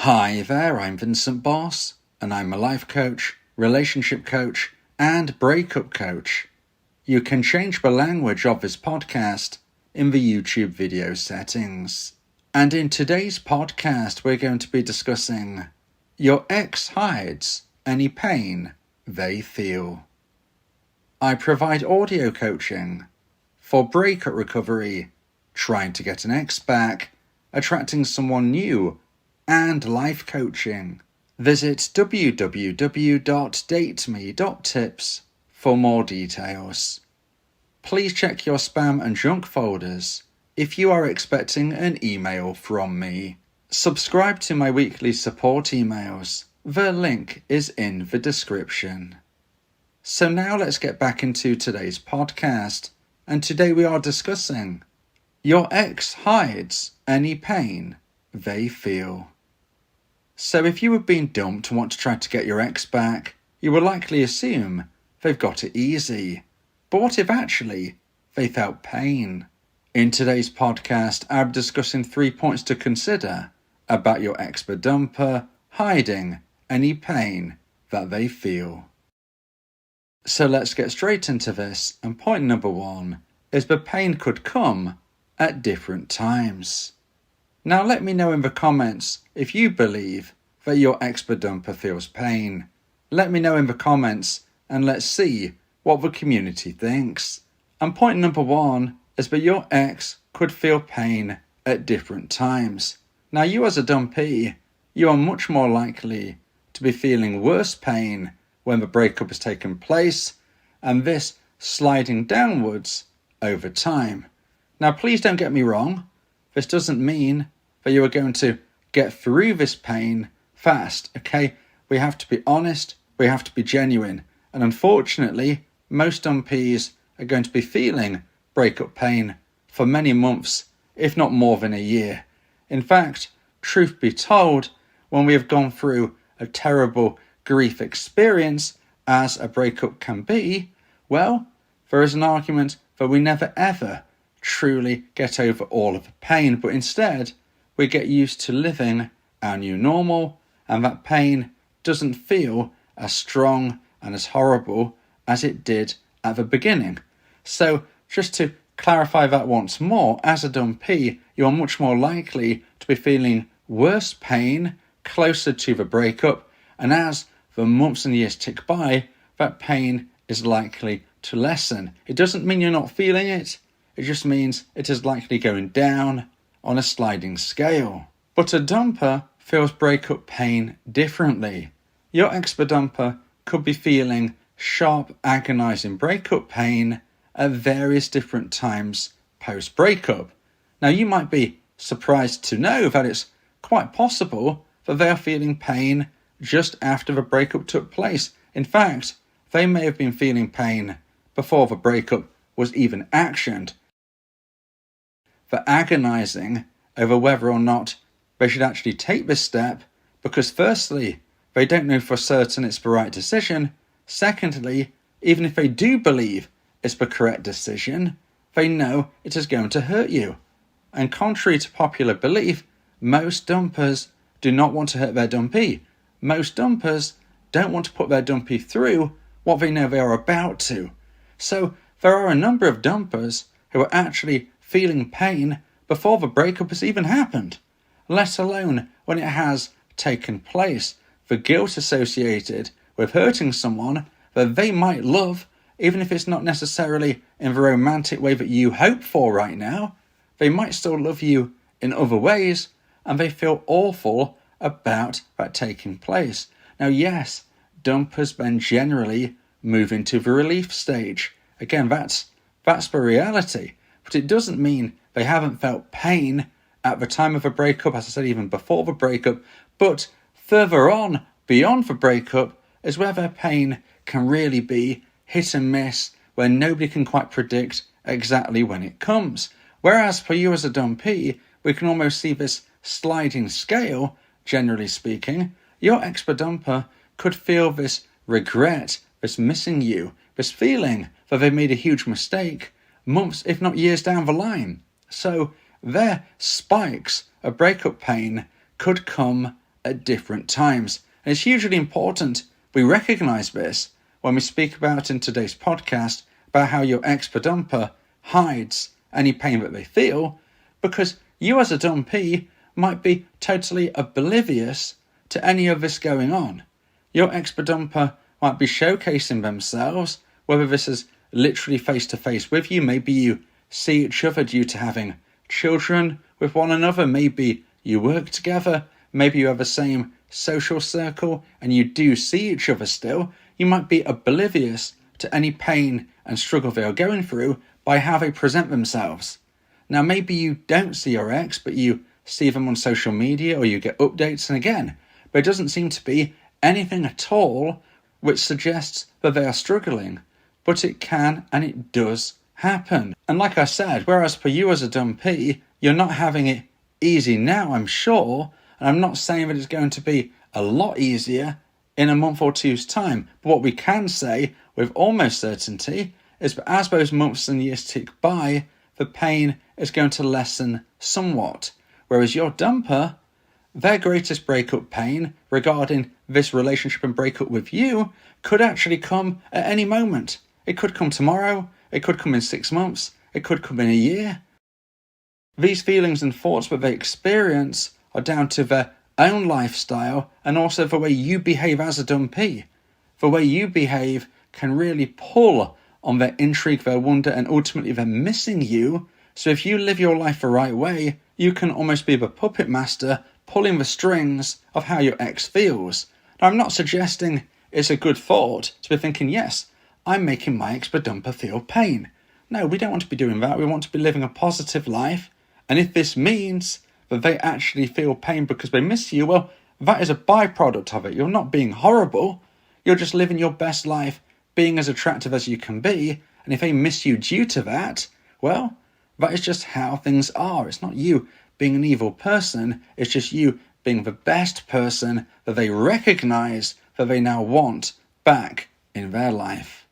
Hi there, I'm Vincent Bos, and I'm a life coach, relationship coach, and breakup coach. You can change the language of this podcast in the YouTube video settings. And in today's podcast, we're going to be discussing your ex hides any pain they feel. I provide audio coaching for breakup recovery, trying to get an ex back, attracting someone new, and life coaching. Visit www.dateme.tips for more details. Please check your spam and junk folders if you are expecting an email from me. Subscribe to my weekly support emails. The link is in the description. So now let's get back into today's podcast, and today we are discussing your ex hides any pain they feel. So if you have been dumped and want to try to get your ex back, you will likely assume they've got it easy. But what if actually they felt pain? In today's podcast, I'm discussing 3 points to consider about your ex-dumper hiding any pain that they feel. So let's get straight into this, and point number 1 is the pain could come at different times. Now let me know in the comments if you believe that your ex-dumper feels pain. Let me know in the comments and let's see what the community thinks. And point number 1 is that your ex could feel pain at different times. Now you as a dumpee, you are much more likely to be feeling worse pain when the breakup has taken place, and this sliding downwards over time. Now please don't get me wrong, this doesn't mean that you are going to get through this pain fast, okay? We have to be honest, we have to be genuine, and unfortunately, most dumpees are going to be feeling breakup pain for many months, if not more than a year. In fact, truth be told, when we have gone through a terrible grief experience, as a breakup can be, well, there is an argument that we never ever truly get over all of the pain, but instead we get used to living our new normal, and that pain doesn't feel as strong and as horrible as it did at the beginning. So just to clarify that once more, as a dumpee, you are much more likely to be feeling worse pain closer to the breakup, and as the months and years tick by, that pain is likely to lessen. It doesn't mean you're not feeling it, it just means it is likely going down on a sliding scale. But a dumper feels breakup pain differently. Your ex-dumper could be feeling sharp, agonizing breakup pain at various different times post-breakup. Now you might be surprised to know that it's quite possible that they are feeling pain just after the breakup took place. In fact, they may have been feeling pain before the breakup was even actioned. For agonizing over whether or not they should actually take this step, because firstly, they don't know for certain it's the right decision. Secondly, even if they do believe it's the correct decision, they know it is going to hurt you. And contrary to popular belief, most dumpers do not want to hurt their dumpee. Most dumpers don't want to put their dumpee through what they know they are about to. So there are a number of dumpers who are actually feeling pain before the breakup has even happened, let alone when it has taken place. The guilt associated with hurting someone that they might love, even if it's not necessarily in the romantic way that you hope for right now, they might still love you in other ways, and they feel awful about that taking place. Now yes, dumpers then generally move into the relief stage. Again, that's the reality. But it doesn't mean they haven't felt pain at the time of a breakup, as I said, even before the breakup. But further on, beyond the breakup, is where their pain can really be hit and miss, where nobody can quite predict exactly when it comes. Whereas for you as a dumpee, we can almost see this sliding scale, generally speaking. Your ex-dumper could feel this regret, this missing you, this feeling that they made a huge mistake months, if not years down the line. So their spikes of breakup pain could come at different times. And it's hugely important we recognise this when we speak about in today's podcast about how your ex-dumper hides any pain that they feel, because you as a dumpee might be totally oblivious to any of this going on. Your ex-dumper might be showcasing themselves, whether this is literally face-to-face with you, maybe you see each other due to having children with one another, maybe you work together, maybe you have the same social circle and you do see each other still. You might be oblivious to any pain and struggle they are going through by how they present themselves. Now, maybe you don't see your ex, but you see them on social media or you get updates, and again, there doesn't seem to be anything at all which suggests that they are struggling, but it can and it does happen. And like I said, whereas for you as a dumpee, you're not having it easy now, I'm sure, and I'm not saying that it's going to be a lot easier in a month or two's time, but what we can say with almost certainty is that as those months and years tick by, the pain is going to lessen somewhat. Whereas your dumper, their greatest breakup pain regarding this relationship and breakup with you could actually come at any moment. It could come tomorrow, it could come in 6 months, it could come in a year. These feelings and thoughts that they experience are down to their own lifestyle and also the way you behave as a dumpee. The way you behave can really pull on their intrigue, their wonder, and ultimately they're missing you. So if you live your life the right way, you can almost be the puppet master pulling the strings of how your ex feels. Now, I'm not suggesting it's a good thought to be thinking, yes, I'm making my ex-dumper feel pain. No, we don't want to be doing that. We want to be living a positive life. And if this means that they actually feel pain because they miss you, well, that is a byproduct of it. You're not being horrible. You're just living your best life, being as attractive as you can be. And if they miss you due to that, well, that is just how things are. It's not you being an evil person. It's just you being the best person that they recognize that they now want back in their life.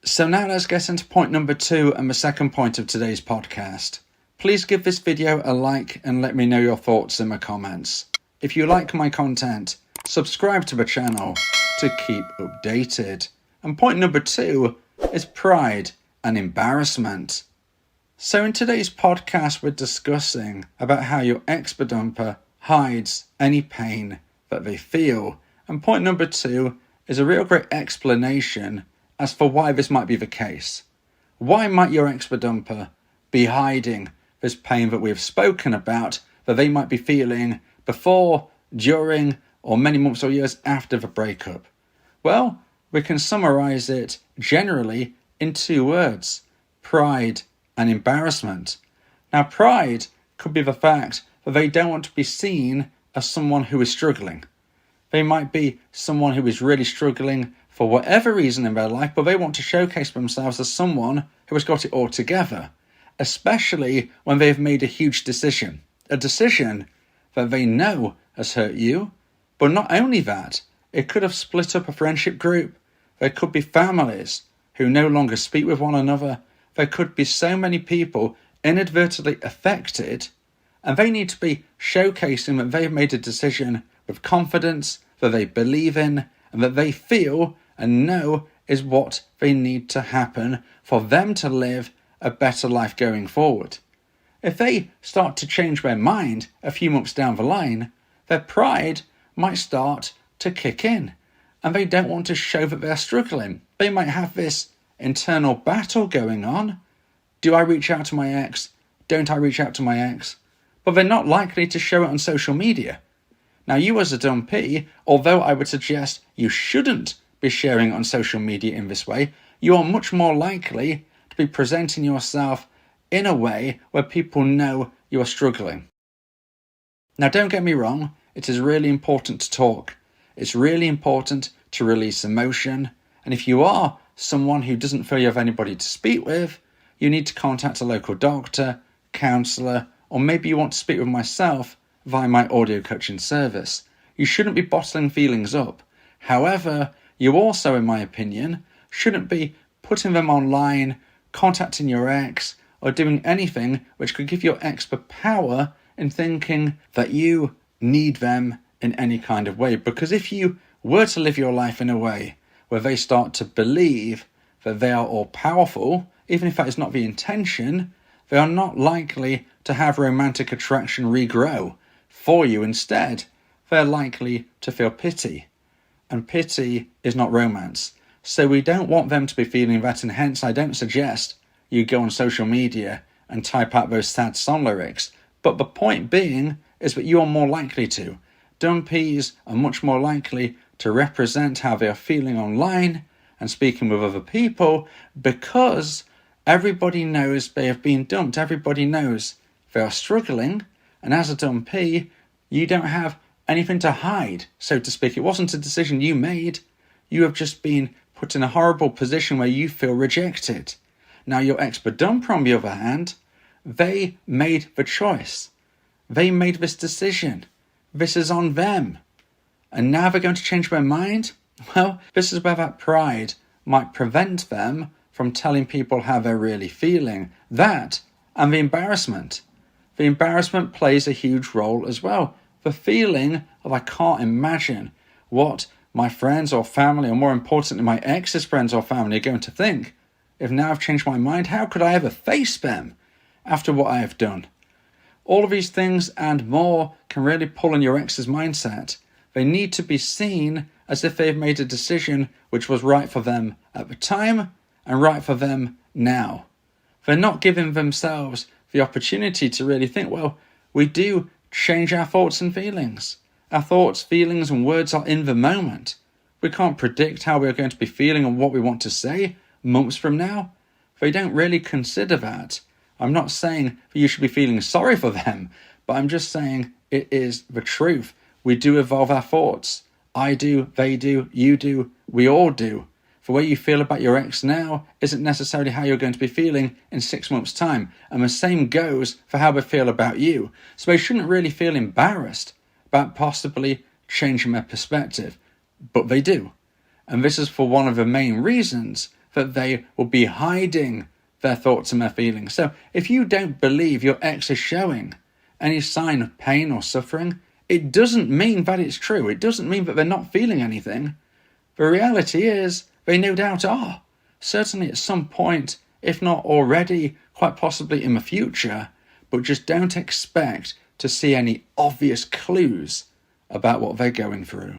So now let's get into point number 2 and the second point of today's podcast. Please give this video a like and let me know your thoughts in the comments. If you like my content, subscribe to the channel to keep updated. And point number 2 is pride and embarrassment. So in today's podcast, we're discussing about how your ex-dumper hides any pain that they feel. And point number 2 is a real great explanation as for why this might be the case. Why might your ex-dumper be hiding this pain that we have spoken about that they might be feeling before, during, or many months or years after the breakup? Well, we can summarize it generally in 2 words: pride and embarrassment. Now, pride could be the fact that they don't want to be seen as someone who is struggling. They might be someone who is really struggling for whatever reason in their life, but they want to showcase themselves as someone who has got it all together, especially when they've made a huge decision, a decision that they know has hurt you. But not only that, it could have split up a friendship group. There could be families who no longer speak with one another. There could be so many people inadvertently affected, and they need to be showcasing that they've made a decision with confidence, that they believe in, and that they feel and know is what they need to happen for them to live a better life going forward. If they start to change their mind a few months down the line, their pride might start to kick in, and they don't want to show that they're struggling. They might have this internal battle going on. Do I reach out to my ex? Don't I reach out to my ex? But they're not likely to show it on social media. Now, you as a dumpee, although I would suggest you shouldn't be sharing on social media in this way, you are much more likely to be presenting yourself in a way where people know you are struggling. Now, don't get me wrong, it is really important to talk. It's really important to release emotion. And if you are someone who doesn't feel you have anybody to speak with, you need to contact a local doctor, counsellor, or maybe you want to speak with myself via my audio coaching service. You shouldn't be bottling feelings up. However, you also, in my opinion, shouldn't be putting them online, contacting your ex, or doing anything which could give your ex the power in thinking that you need them in any kind of way. Because if you were to live your life in a way where they start to believe that they are all powerful, even if that is not the intention, they are not likely to have romantic attraction regrow for you. Instead, they're likely to feel pity. And pity is not romance. So we don't want them to be feeling that, and hence I don't suggest you go on social media and type out those sad song lyrics. But the point being is that you are more likely to. Dumpees are much more likely to represent how they are feeling online and speaking with other people, because everybody knows they have been dumped. Everybody knows they are struggling. And as a dumpee, you don't have anything to hide, so to speak. It wasn't a decision you made. You have just been put in a horrible position where you feel rejected. Now, your ex-dumper, on the other hand, they made the choice. They made this decision. This is on them. And now they're going to change their mind? Well, this is where that pride might prevent them from telling people how they're really feeling. That and the embarrassment. The embarrassment plays a huge role as well. The feeling of I can't imagine what my friends or family, or more importantly, my ex's friends or family are going to think. If now I've changed my mind, how could I ever face them after what I have done? All of these things and more can really pull on your ex's mindset. They need to be seen as if they've made a decision which was right for them at the time and right for them now. They're not giving themselves the opportunity to really think, well, we do change our thoughts and feelings. Our thoughts, feelings, and words are in the moment. We can't predict how we're going to be feeling and what we want to say months from now. They don't really consider that. I'm not saying that you should be feeling sorry for them, but I'm just saying it is the truth. We do evolve our thoughts. I do, they do, you do, we all do. The way you feel about your ex now isn't necessarily how you're going to be feeling in 6 months' time. And the same goes for how they feel about you. So they shouldn't really feel embarrassed about possibly changing their perspective. But they do. And this is for one of the main reasons that they will be hiding their thoughts and their feelings. So if you don't believe your ex is showing any sign of pain or suffering, it doesn't mean that it's true. It doesn't mean that they're not feeling anything. The reality is they no doubt are. Certainly at some point, if not already, quite possibly in the future, but just don't expect to see any obvious clues about what they're going through.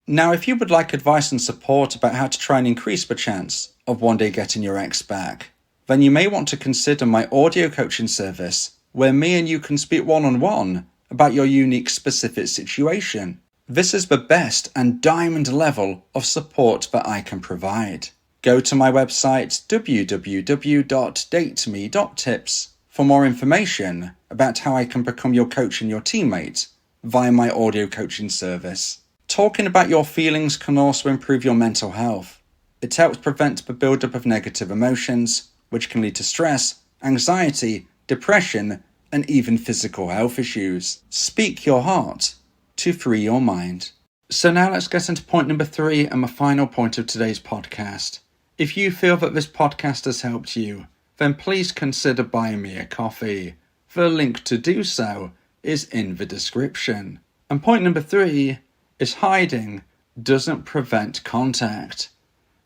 Now, if you would like advice and support about how to try and increase the chance of one day getting your ex back, then you may want to consider my audio coaching service, where me and you can speak one-on-one about your unique specific situation. This is the best and diamond level of support that I can provide. Go to my website www.dateme.tips for more information about how I can become your coach and your teammate via my audio coaching service. Talking about your feelings can also improve your mental health. It helps prevent the buildup of negative emotions, which can lead to stress, anxiety, depression, and even physical health issues. Speak your heart to free your mind. So now let's get into point number 3 and my final point of today's podcast. If you feel that this podcast has helped you, then please consider buying me a coffee. The link to do so is in the description. And point number 3 is hiding doesn't prevent contact.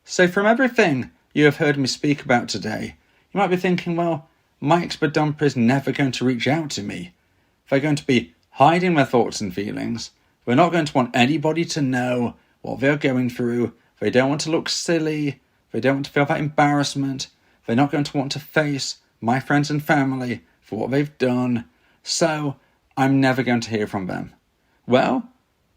So from everything you have heard me speak about today, you might be thinking, well, my ex-dumper is never going to reach out to me. They're going to be hiding their thoughts and feelings. They're not going to want anybody to know what they're going through. They don't want to look silly. They don't want to feel that embarrassment. They're not going to want to face my friends and family for what they've done. So I'm never going to hear from them. Well,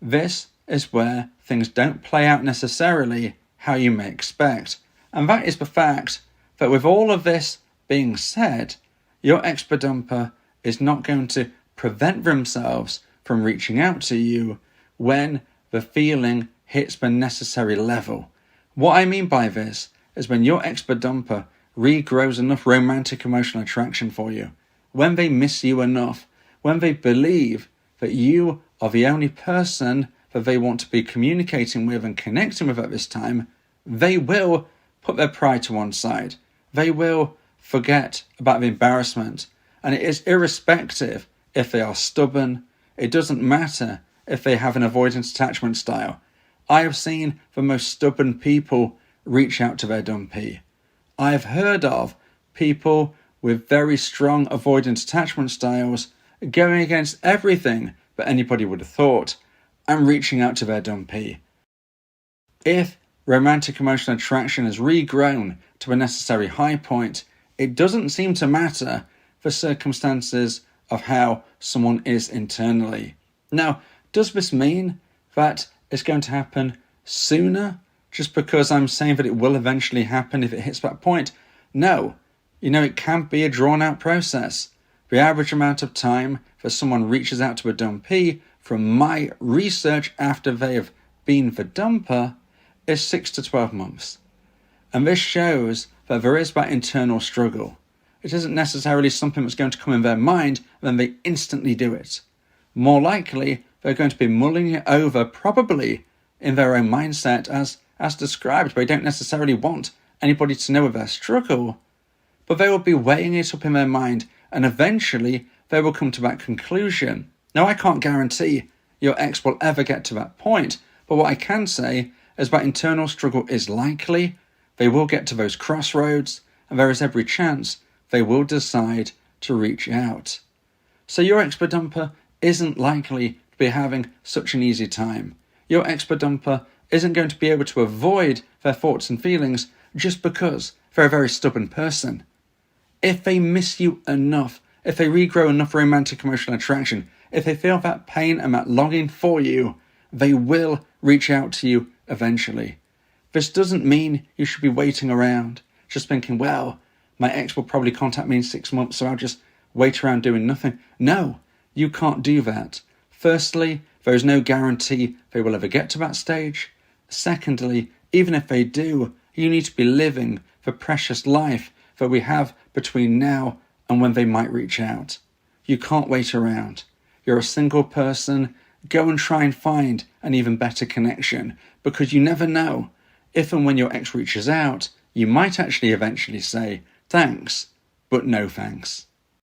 this is where things don't play out necessarily how you may expect. And that is the fact that with all of this being said, your ex-dumper is not going to prevent themselves from reaching out to you when the feeling hits the necessary level. What I mean by this is when your ex-dumper regrows enough romantic emotional attraction for you, when they miss you enough, when they believe that you are the only person that they want to be communicating with and connecting with at this time, they will put their pride to one side. They will forget about the embarrassment. And it is irrespective if they are stubborn, It doesn't matter if they have an avoidance attachment style. I have seen the most stubborn people reach out to their dumpee. I have heard of people with very strong avoidance attachment styles going against everything that anybody would have thought and reaching out to their dumpee. If romantic emotional attraction has regrown to a necessary high point, it doesn't seem to matter the circumstances of how someone is internally. Now, does this mean that it's going to happen sooner just because I'm saying that it will eventually happen if it hits that point? No. It can be a drawn-out process. The average amount of time that someone reaches out to a dumpee, from my research after they have been the dumper, is 6 to 12 months. And this shows that there is that internal struggle. It isn't necessarily something that's going to come in their mind and then they instantly do it. More likely, they're going to be mulling it over, probably in their own mindset as described. They don't necessarily want anybody to know of their struggle, but they will be weighing it up in their mind, and eventually they will come to that conclusion. Now, I can't guarantee your ex will ever get to that point, but what I can say is that internal struggle is likely. They will get to those crossroads, and there is every chance they will decide to reach out. So your ex-dumper isn't likely to be having such an easy time. Your ex-dumper isn't going to be able to avoid their thoughts and feelings just because they're a very stubborn person. If they miss you enough, if they regrow enough romantic emotional attraction, if they feel that pain and that longing for you, they will reach out to you eventually. This doesn't mean you should be waiting around, just thinking, well, my ex will probably contact me in 6 months, so I'll just wait around doing nothing. No, you can't do that. Firstly, there is no guarantee they will ever get to that stage. Secondly, even if they do, you need to be living the precious life that we have between now and when they might reach out. You can't wait around. You're a single person. Go and try and find an even better connection, because you never know. If and when your ex reaches out, you might actually eventually say, thanks, but no thanks.